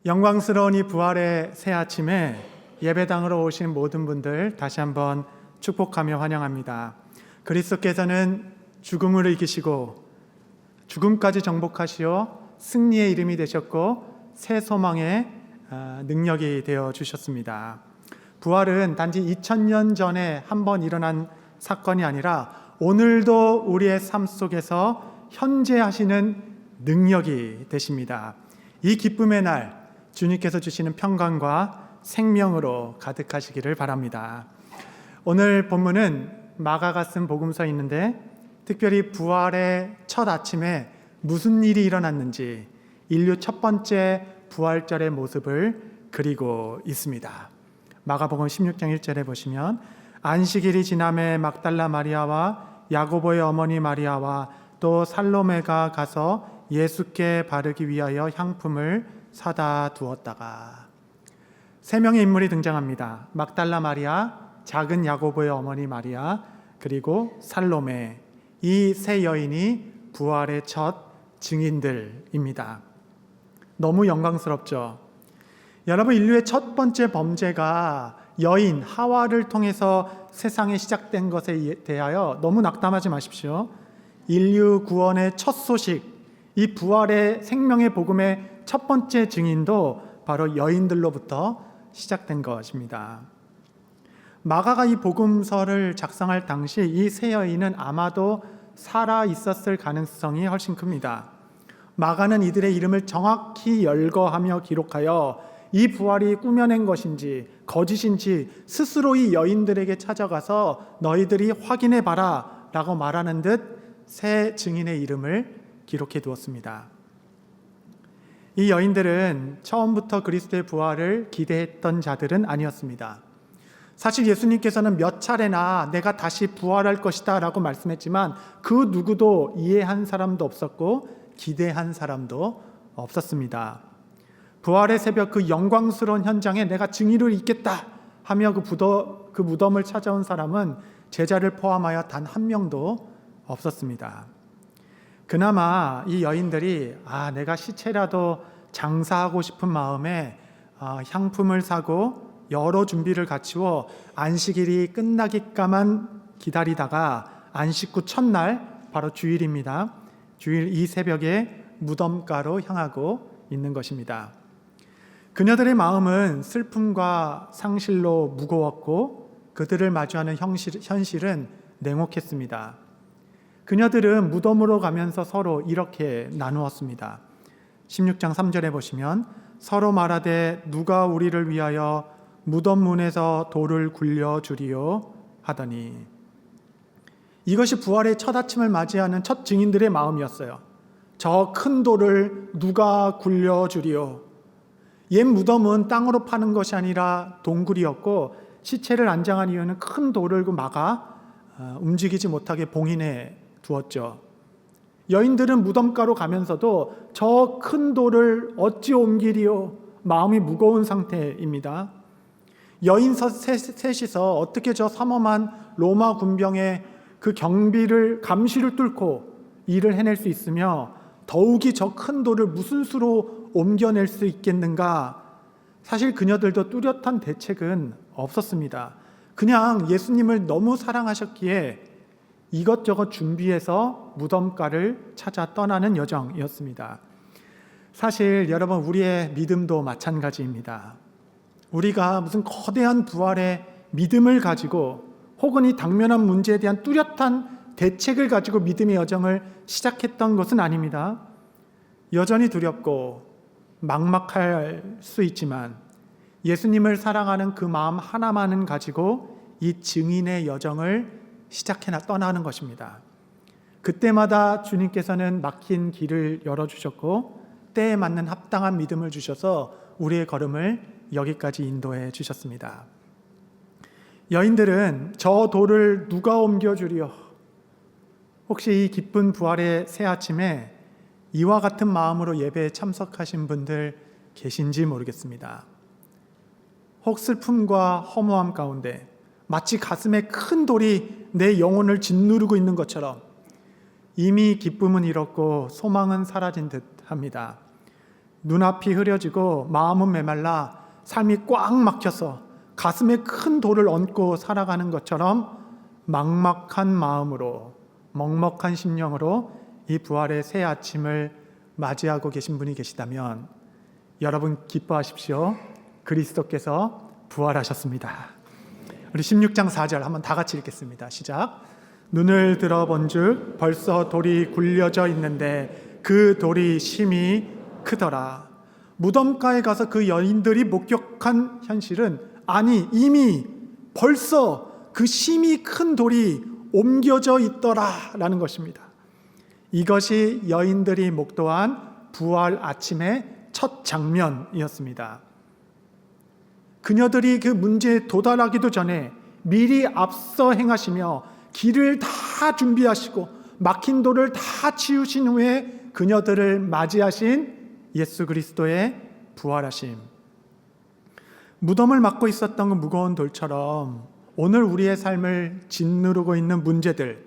영광스러운 이 부활의 새 아침에 예배당으로 오신 모든 분들 다시 한번 축복하며 환영합니다. 그리스도께서는 죽음을 이기시고 죽음까지 정복하시어 승리의 이름이 되셨고 새 소망의 능력이 되어 주셨습니다. 부활은 단지 2000년 전에 한번 일어난 사건이 아니라 오늘도 우리의 삶 속에서 현재 하시는 능력이 되십니다. 이 기쁨의 날 주님께서 주시는 평강과 생명으로 가득하시기를 바랍니다. 오늘 본문은 마가가 쓴 복음서에 있는데 특별히 부활의 첫 아침에 무슨 일이 일어났는지 인류 첫 번째 부활절의 모습을 그리고 있습니다. 마가복음 16장 1절에 보시면 안식일이 지남에 막달라 마리아와 야고보의 어머니 마리아와 또 살로메가 가서 예수께 바르기 위하여 향품을 사다 두었다가 세 명의 인물이 등장합니다. 막달라 마리아, 작은 야고보의 어머니 마리아, 그리고 살로메. 이 세 여인이 부활의 첫 증인들입니다. 너무 영광스럽죠. 여러분, 인류의 첫 번째 범죄가 여인 하와를 통해서 세상에 시작된 것에 대하여 너무 낙담하지 마십시오. 인류 구원의 첫 소식, 이 부활의 생명의 복음의 첫 번째 증인도 바로 여인들로부터 시작된 것입니다. 마가가 이 복음서를 작성할 당시 이 세 여인은 아마도 살아 있었을 가능성이 훨씬 큽니다. 마가는 이들의 이름을 정확히 열거하며 기록하여 이 부활이 꾸며낸 것인지 거짓인지 스스로 이 여인들에게 찾아가서 너희들이 확인해 봐라 라고 말하는 듯 세 증인의 이름을 기록해 두었습니다. 이 여인들은 처음부터 그리스도의 부활을 기대했던 자들은 아니었습니다. 사실 예수님께서는 몇 차례나 내가 다시 부활할 것이다 라고 말씀했지만 그 누구도 이해한 사람도 없었고 기대한 사람도 없었습니다. 부활의 새벽 그 영광스러운 현장에 내가 증인으로 있겠다 하며 그 무덤을 찾아온 사람은 제자를 포함하여 단 한 명도 없었습니다. 그나마 이 여인들이 내가 시체라도 장사하고 싶은 마음에 향품을 사고 여러 준비를 갖추어 안식일이 끝나기까만 기다리다가 안식 후 첫날 바로 주일입니다. 주일 이 새벽에 무덤가로 향하고 있는 것입니다. 그녀들의 마음은 슬픔과 상실로 무거웠고 그들을 마주하는 현실은 냉혹했습니다. 그녀들은 무덤으로 가면서 서로 이렇게 나누었습니다. 16장 3절에 보시면 서로 말하되 누가 우리를 위하여 무덤 문에서 돌을 굴려주리요 하더니 이것이 부활의 첫 아침을 맞이하는 첫 증인들의 마음이었어요. 저 큰 돌을 누가 굴려주리요. 옛 무덤은 땅으로 파는 것이 아니라 동굴이었고 시체를 안장한 이유는 큰 돌을 막아 움직이지 못하게 봉인해 두었죠. 여인들은 무덤가로 가면서도 저 큰 돌을 어찌 옮기리요? 마음이 무거운 상태입니다. 여인 셋이서 어떻게 저 삼엄한 로마 군병의 그 감시를 뚫고 일을 해낼 수 있으며 더욱이 저 큰 돌을 무슨 수로 옮겨낼 수 있겠는가? 사실 그녀들도 뚜렷한 대책은 없었습니다. 그냥 예수님을 너무 사랑하셨기에 이것저것 준비해서 무덤가를 찾아 떠나는 여정이었습니다. 사실 여러분, 우리의 믿음도 마찬가지입니다. 우리가 무슨 거대한 부활의 믿음을 가지고 혹은 이 당면한 문제에 대한 뚜렷한 대책을 가지고 믿음의 여정을 시작했던 것은 아닙니다. 여전히 두렵고 막막할 수 있지만 예수님을 사랑하는 그 마음 하나만은 가지고 이 증인의 여정을 시작해나 떠나는 것입니다. 그때마다 주님께서는 막힌 길을 열어주셨고 때에 맞는 합당한 믿음을 주셔서 우리의 걸음을 여기까지 인도해 주셨습니다. 여인들은 저 돌을 누가 옮겨주리요? 혹시 이 기쁜 부활의 새 아침에 이와 같은 마음으로 예배에 참석하신 분들 계신지 모르겠습니다. 혹 슬픔과 허무함 가운데 마치 가슴에 큰 돌이 내 영혼을 짓누르고 있는 것처럼 이미 기쁨은 잃었고 소망은 사라진 듯 합니다. 눈앞이 흐려지고 마음은 메말라 삶이 꽉 막혀서 가슴에 큰 돌을 얹고 살아가는 것처럼 막막한 마음으로, 먹먹한 심령으로 이 부활의 새 아침을 맞이하고 계신 분이 계시다면 여러분 기뻐하십시오. 그리스도께서 부활하셨습니다. 우리 16장 4절 한번 다 같이 읽겠습니다. 시작. 눈을 들어본즉 벌써 돌이 굴려져 있는데 그 돌이 심히 크더라. 무덤가에 가서 그 여인들이 목격한 현실은, 아니 이미 벌써 그 심히 큰 돌이 옮겨져 있더라라는 것입니다. 이것이 여인들이 목도한 부활 아침의 첫 장면이었습니다. 그녀들이 그 문제에 도달하기도 전에 미리 앞서 행하시며 길을 다 준비하시고 막힌 돌을 다 치우신 후에 그녀들을 맞이하신 예수 그리스도의 부활하심. 무덤을 막고 있었던 그 무거운 돌처럼 오늘 우리의 삶을 짓누르고 있는 문제들,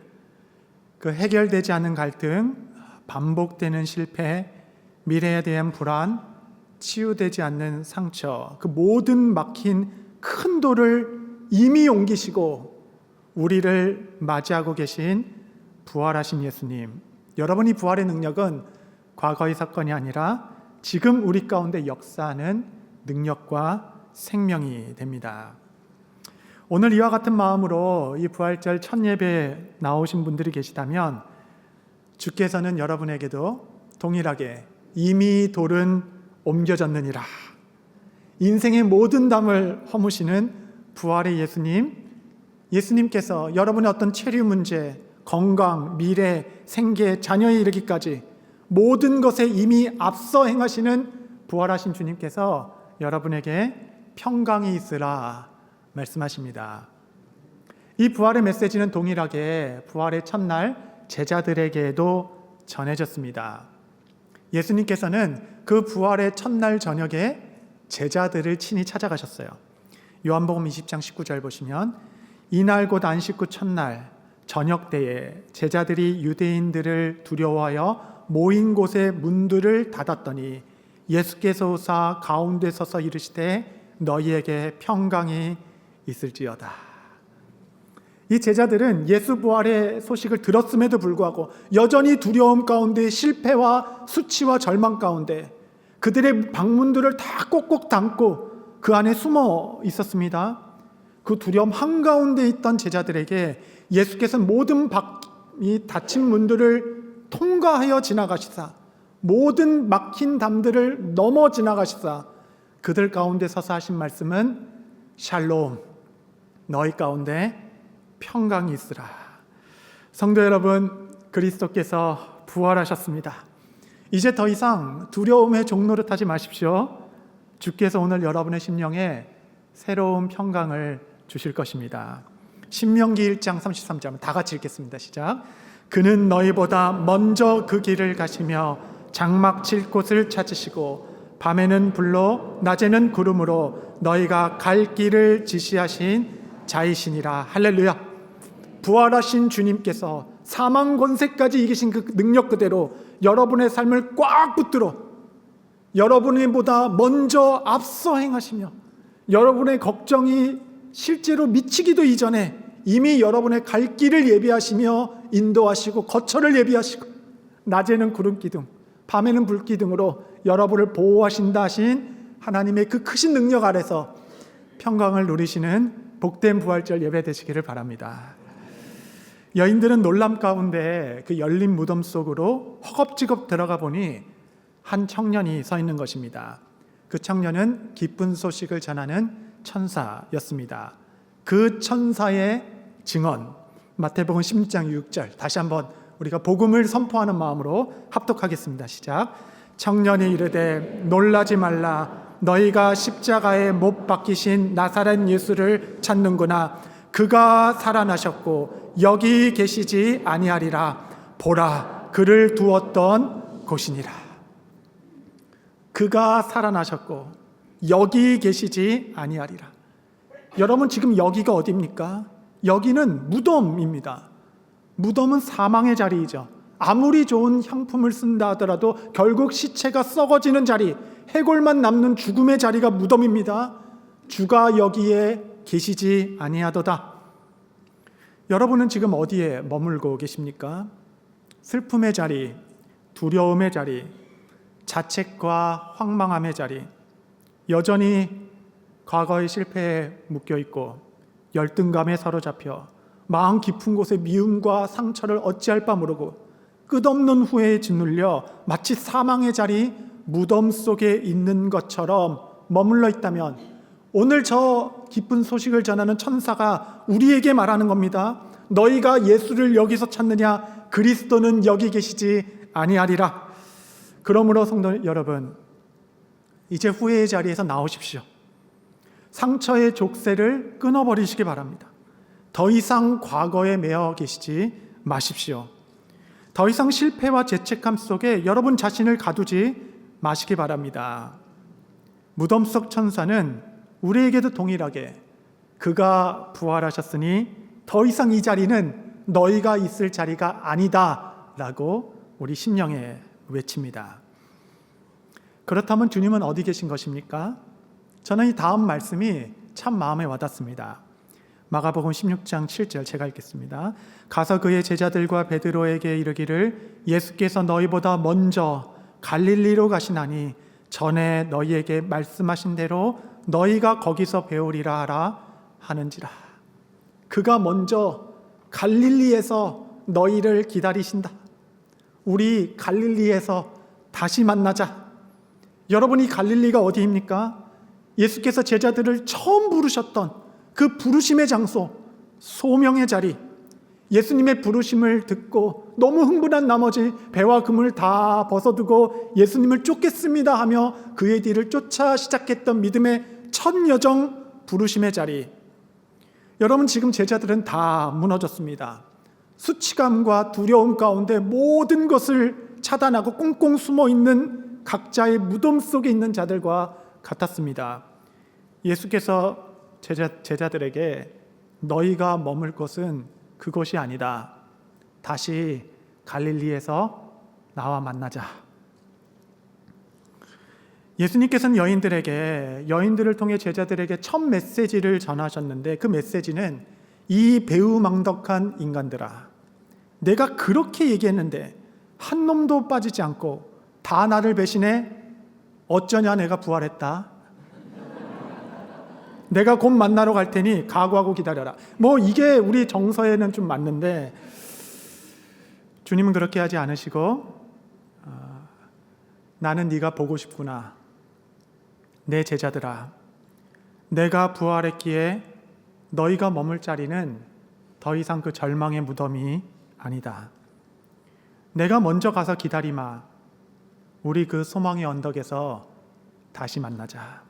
그 해결되지 않는 갈등, 반복되는 실패, 미래에 대한 불안, 치유되지 않는 상처, 그 모든 막힌 큰 돌을 이미 옮기시고 우리를 맞이하고 계신 부활하신 예수님. 여러분이 부활의 능력은 과거의 사건이 아니라 지금 우리 가운데 역사하는 능력과 생명이 됩니다. 오늘 이와 같은 마음으로 이 부활절 첫 예배에 나오신 분들이 계시다면 주께서는 여러분에게도 동일하게 이미 돌은 옮겨졌느니라, 인생의 모든 담을 허무시는 부활의 예수님께서 여러분의 어떤 체류 문제, 건강, 미래, 생계, 자녀에 이르기까지 모든 것에 이미 앞서 행하시는 부활하신 주님께서 여러분에게 평강이 있으라 말씀하십니다. 이 부활의 메시지는 동일하게 부활의 첫날 제자들에게도 전해졌습니다. 예수님께서는 그 부활의 첫날 저녁에 제자들을 친히 찾아가셨어요. 요한복음 20장 19절 보시면, 이날 곧 안식 후 첫날 저녁 때에 제자들이 유대인들을 두려워하여 모인 곳에 문들을 닫았더니 예수께서 오사 가운데 서서 이르시되 너희에게 평강이 있을지어다. 이 제자들은 예수 부활의 소식을 들었음에도 불구하고 여전히 두려움 가운데, 실패와 수치와 절망 가운데 그들의 방문들을 다 꼭꼭 닫고 그 안에 숨어 있었습니다. 그 두려움 한가운데 있던 제자들에게 예수께서 모든 이 닫힌 문들을 통과하여 지나가시사, 모든 막힌 담들을 넘어 지나가시사 그들 가운데 서서 하신 말씀은 샬롬, 너희 가운데 평강이 있으라. 성도 여러분, 그리스도께서 부활하셨습니다. 이제 더 이상 두려움의 종노릇하지 마십시오. 주께서 오늘 여러분의 심령에 새로운 평강을 주실 것입니다. 신명기 1장 33절 다 같이 읽겠습니다. 시작. 그는 너희보다 먼저 그 길을 가시며 장막 칠 곳을 찾으시고 밤에는 불로 낮에는 구름으로 너희가 갈 길을 지시하신 자이시니라. 할렐루야. 부활하신 주님께서 사망 권세까지 이기신 그 능력 그대로 여러분의 삶을 꽉 붙들어 여러분보다 먼저 앞서 행하시며 여러분의 걱정이 실제로 미치기도 이전에 이미 여러분의 갈 길을 예비하시며 인도하시고 거처를 예비하시고 낮에는 구름 기둥, 밤에는 불 기둥으로 여러분을 보호하신다 하신 하나님의 그 크신 능력 아래서 평강을 누리시는 복된 부활절 예배 되시기를 바랍니다. 여인들은 놀람 가운데 그 열린 무덤 속으로 허겁지겁 들어가 보니 한 청년이 서 있는 것입니다. 그 청년은 기쁜 소식을 전하는 천사였습니다. 그 천사의 증언, 마태복음 16장 6절 다시 한번 우리가 복음을 선포하는 마음으로 합독하겠습니다. 시작. 청년이 이르되 놀라지 말라. 너희가 십자가에 못 박히신 나사렛 예수를 찾는구나. 그가 살아나셨고 여기 계시지 아니하리라. 보라, 그를 두었던 곳이니라. 그가 살아나셨고 여기 계시지 아니하리라. 여러분, 지금 여기가 어디입니까? 여기는 무덤입니다. 무덤은 사망의 자리이죠. 아무리 좋은 향품을 쓴다 하더라도 결국 시체가 썩어지는 자리, 해골만 남는 죽음의 자리가 무덤입니다. 주가 여기에 계시지 아니하도다. 여러분은 지금 어디에 머물고 계십니까? 슬픔의 자리, 두려움의 자리, 자책과 황망함의 자리, 여전히 과거의 실패에 묶여있고 열등감에 사로잡혀 마음 깊은 곳에 미움과 상처를 어찌할 바 모르고 끝없는 후회에 짓눌려 마치 사망의 자리, 무덤 속에 있는 것처럼 머물러 있다면 오늘 저 기쁜 소식을 전하는 천사가 우리에게 말하는 겁니다. 너희가 예수를 여기서 찾느냐? 그리스도는 여기 계시지 아니하리라. 그러므로 성도 여러분, 이제 후회의 자리에서 나오십시오. 상처의 족쇄를 끊어버리시기 바랍니다. 더 이상 과거에 매여 계시지 마십시오. 더 이상 실패와 죄책감 속에 여러분 자신을 가두지 마시기 바랍니다. 무덤 속 천사는 우리에게도 동일하게 그가 부활하셨으니 더 이상 이 자리는 너희가 있을 자리가 아니다 라고 우리 심령에 외칩니다. 그렇다면 주님은 어디 계신 것입니까? 저는 이 다음 말씀이 참 마음에 와닿습니다. 마가복음 16장 7절 제가 읽겠습니다. 가서 그의 제자들과 베드로에게 이르기를 예수께서 너희보다 먼저 갈릴리로 가시나니 전에 너희에게 말씀하신 대로 너희가 거기서 배우리라 하라 하는지라. 그가 먼저 갈릴리에서 너희를 기다리신다. 우리 갈릴리에서 다시 만나자. 여러분이 갈릴리가 어디입니까? 예수께서 제자들을 처음 부르셨던 그 부르심의 장소, 소명의 자리, 예수님의 부르심을 듣고 너무 흥분한 나머지 배와 금을 다 벗어두고 예수님을 쫓겠습니다 하며 그의 뒤를 쫓아 시작했던 믿음의 첫 여정, 부르심의 자리. 여러분, 지금 제자들은 다 무너졌습니다. 수치감과 두려움 가운데 모든 것을 차단하고 꽁꽁 숨어 있는 각자의 무덤 속에 있는 자들과 같았습니다. 예수께서 제자들에게 너희가 머물 곳은 그곳이 아니다. 다시 갈릴리에서 나와 만나자. 예수님께서는 여인들을 통해 제자들에게 첫 메시지를 전하셨는데 그 메시지는 이 배은망덕한 인간들아, 내가 그렇게 얘기했는데 한 놈도 빠지지 않고 다 나를 배신해. 어쩌냐, 내가 부활했다. 내가 곧 만나러 갈 테니 각오하고 기다려라. 이게 우리 정서에는 좀 맞는데 주님은 그렇게 하지 않으시고 나는 네가 보고 싶구나. 내 제자들아, 내가 부활했기에 너희가 머물 자리는 더 이상 그 절망의 무덤이 아니다. 내가 먼저 가서 기다리마. 우리 그 소망의 언덕에서 다시 만나자.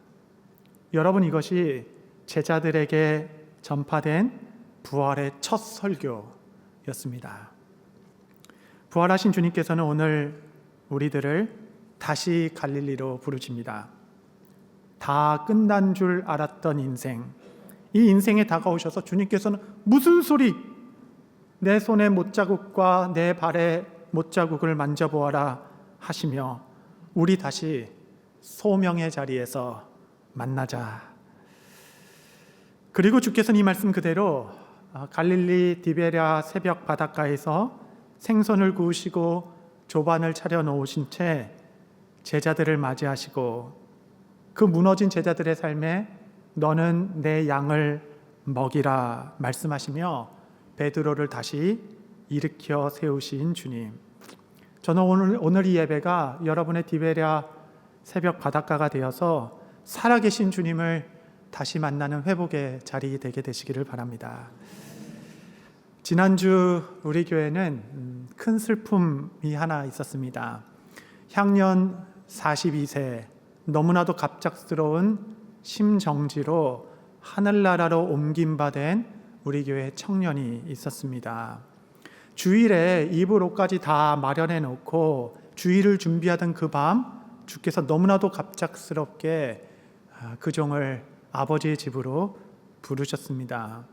여러분, 이것이 제자들에게 전파된 부활의 첫 설교였습니다. 부활하신 주님께서는 오늘 우리들을 다시 갈릴리로 부르십니다. 다 끝난 줄 알았던 인생, 이 인생에 다가오셔서 주님께서는 무슨 소리, 내 손의 못자국과 내 발의 못자국을 만져보아라 하시며 우리 다시 소명의 자리에서 만나자. 그리고 주께서는 이 말씀 그대로 갈릴리 디베랴 새벽 바닷가에서 생선을 구우시고 조반을 차려 놓으신 채 제자들을 맞이하시고 그 무너진 제자들의 삶에 너는 내 양을 먹이라 말씀하시며 베드로를 다시 일으켜 세우신 주님. 저는 오늘 이 예배가 여러분의 디베랴 새벽 바닷가가 되어서 살아계신 주님을 다시 만나는 회복의 자리 되게 되시기를 바랍니다. 지난주 우리 교회는 큰 슬픔이 하나 있었습니다. 향년 42세 너무나도 갑작스러운 심정지로 하늘나라로 옮김받은 우리 교회 청년이 있었습니다. 주일에 입을 옷까지 다 마련해 놓고 주일을 준비하던 그 밤 주께서 너무나도 갑작스럽게 그 종을 아버지의 집으로 부르셨습니다.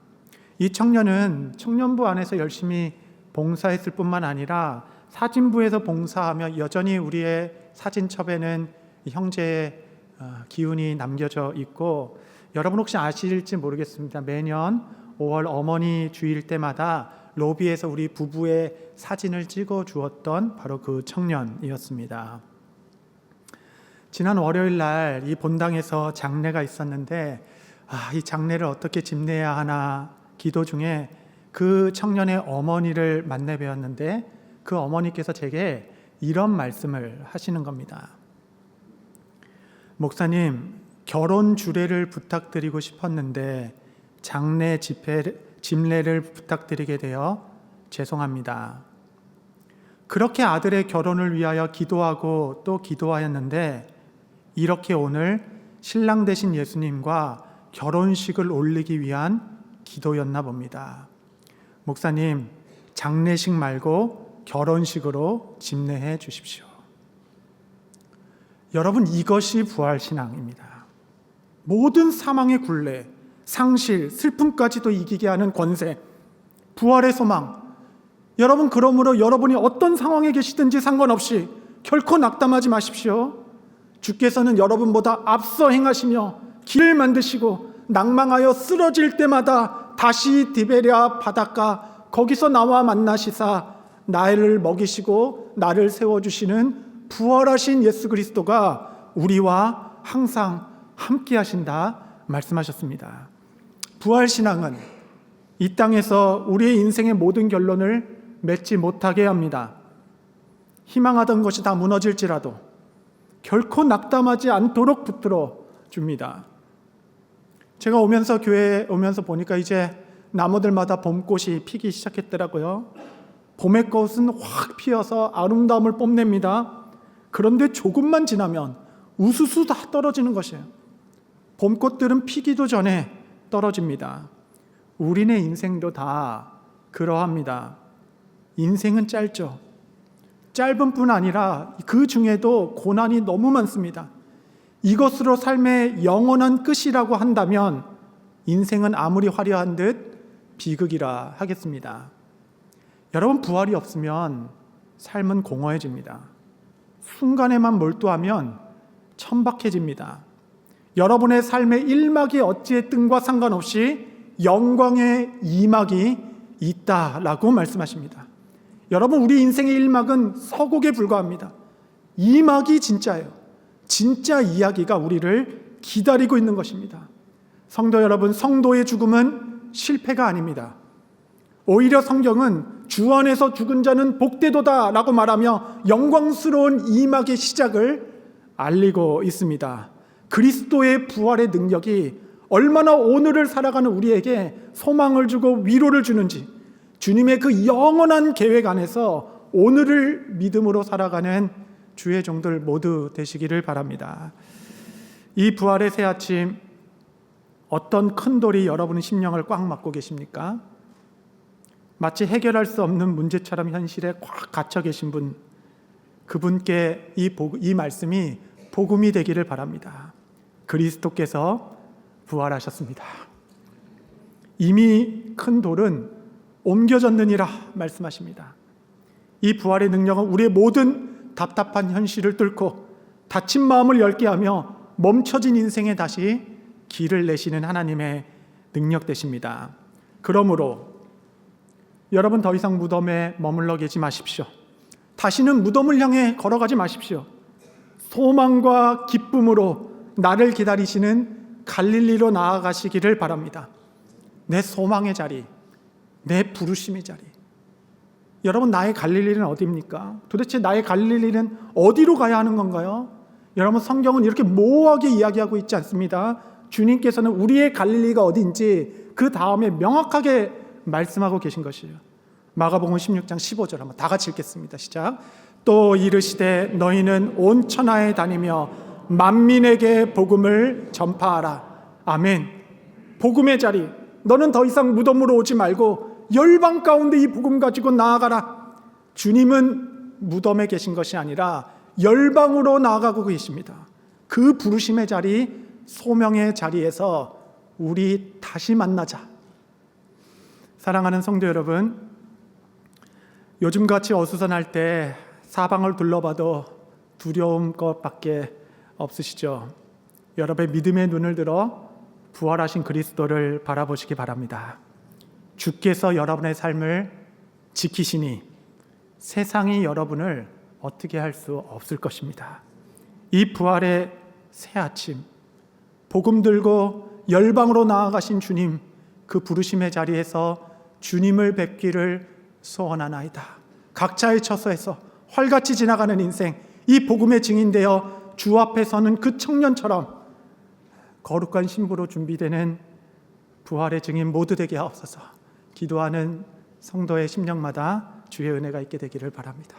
이 청년은 청년부 안에서 열심히 봉사했을 뿐만 아니라 사진부에서 봉사하며 여전히 우리의 사진첩에는 형제의 기운이 남겨져 있고, 여러분 혹시 아실지 모르겠습니다. 매년 5월 어머니 주일 때마다 로비에서 우리 부부의 사진을 찍어 주었던 바로 그 청년이었습니다. 지난 월요일 날 이 본당에서 장례가 있었는데 이 장례를 어떻게 집례해야 하나 기도 중에 그 청년의 어머니를 만나 뵈었는데, 그 어머니께서 제게 이런 말씀을 하시는 겁니다. 목사님, 결혼 주례를 부탁드리고 싶었는데 장례 집례를 부탁드리게 되어 죄송합니다. 그렇게 아들의 결혼을 위하여 기도하고 또 기도하였는데 이렇게 오늘 신랑 되신 예수님과 결혼식을 올리기 위한 기도였나 봅니다. 목사님, 장례식 말고 결혼식으로 집례해 주십시오. 여러분, 이것이 부활신앙입니다. 모든 사망의 굴레, 상실, 슬픔까지도 이기게 하는 권세, 부활의 소망. 여러분, 그러므로 여러분이 어떤 상황에 계시든지 상관없이 결코 낙담하지 마십시오. 주께서는 여러분보다 앞서 행하시며 길을 만드시고 낭망하여 쓰러질 때마다 다시 디베랴 바닷가 거기서 나와 만나시사 나를 먹이시고 나를 세워주시는 부활하신 예수 그리스도가 우리와 항상 함께 하신다 말씀하셨습니다. 부활신앙은 이 땅에서 우리의 인생의 모든 결론을 맺지 못하게 합니다. 희망하던 것이 다 무너질지라도 결코 낙담하지 않도록 붙들어 줍니다. 제가 교회에 오면서 보니까 이제 나무들마다 봄꽃이 피기 시작했더라고요. 봄의 꽃은 확 피어서 아름다움을 뽐냅니다. 그런데 조금만 지나면 우수수 다 떨어지는 것이에요. 봄꽃들은 피기도 전에 떨어집니다. 우리네 인생도 다 그러합니다. 인생은 짧죠. 짧은 뿐 아니라 그 중에도 고난이 너무 많습니다. 이것으로 삶의 영원한 끝이라고 한다면 인생은 아무리 화려한 듯 비극이라 하겠습니다. 여러분, 부활이 없으면 삶은 공허해집니다. 순간에만 몰두하면 천박해집니다. 여러분의 삶의 1막이 어찌했든과 상관없이 영광의 2막이 있다라고 말씀하십니다. 여러분, 우리 인생의 1막은 서곡에 불과합니다. 2막이 진짜예요. 진짜 이야기가 우리를 기다리고 있는 것입니다. 성도 여러분, 성도의 죽음은 실패가 아닙니다. 오히려 성경은 주 안에서 죽은 자는 복되도다 라고 말하며 영광스러운 2막의 시작을 알리고 있습니다. 그리스도의 부활의 능력이 얼마나 오늘을 살아가는 우리에게 소망을 주고 위로를 주는지, 주님의 그 영원한 계획 안에서 오늘을 믿음으로 살아가는 주의 종들 모두 되시기를 바랍니다. 이 부활의 새 아침, 어떤 큰 돌이 여러분의 심령을 꽉 막고 계십니까? 마치 해결할 수 없는 문제처럼 현실에 꽉 갇혀 계신 분, 그분께 이 말씀이 복음이 되기를 바랍니다. 그리스도께서 부활하셨습니다. 이미 큰 돌은 옮겨졌느니라 말씀하십니다. 이 부활의 능력은 우리의 모든 답답한 현실을 뚫고 닫힌 마음을 열게 하며 멈춰진 인생에 다시 길을 내시는 하나님의 능력 되십니다. 그러므로 여러분, 더 이상 무덤에 머물러 계지 마십시오. 다시는 무덤을 향해 걸어가지 마십시오. 소망과 기쁨으로 나를 기다리시는 갈릴리로 나아가시기를 바랍니다. 내 소망의 자리, 내 부르심의 자리. 여러분, 나의 갈릴리는 어디입니까? 도대체 나의 갈릴리는 어디로 가야 하는 건가요? 여러분, 성경은 이렇게 모호하게 이야기하고 있지 않습니다. 주님께서는 우리의 갈릴리가 어디인지 그 다음에 명확하게 말씀하고 계신 것이에요. 마가복음 16장 15절 한번 다 같이 읽겠습니다. 시작. 또 이르시되 너희는 온 천하에 다니며 만민에게 복음을 전파하라. 아멘. 복음의 자리, 너는 더 이상 무덤으로 오지 말고 열방 가운데 이 복음 가지고 나아가라. 주님은 무덤에 계신 것이 아니라 열방으로 나아가고 계십니다. 그 부르심의 자리, 소명의 자리에서 우리 다시 만나자. 사랑하는 성도 여러분, 요즘같이 어수선할 때 사방을 둘러봐도 두려움 것밖에 없으시죠? 여러분의 믿음의 눈을 들어 부활하신 그리스도를 바라보시기 바랍니다. 주께서 여러분의 삶을 지키시니 세상이 여러분을 어떻게 할 수 없을 것입니다. 이 부활의 새 아침, 복음 들고 열방으로 나아가신 주님, 그 부르심의 자리에서 주님을 뵙기를 소원하나이다. 각자의 처소에서 활같이 지나가는 인생, 이 복음의 증인되어 주 앞에 서는 그 청년처럼 거룩한 신부로 준비되는 부활의 증인 모두 되게 하옵소서. 기도하는 성도의 심령마다 주의 은혜가 있게 되기를 바랍니다.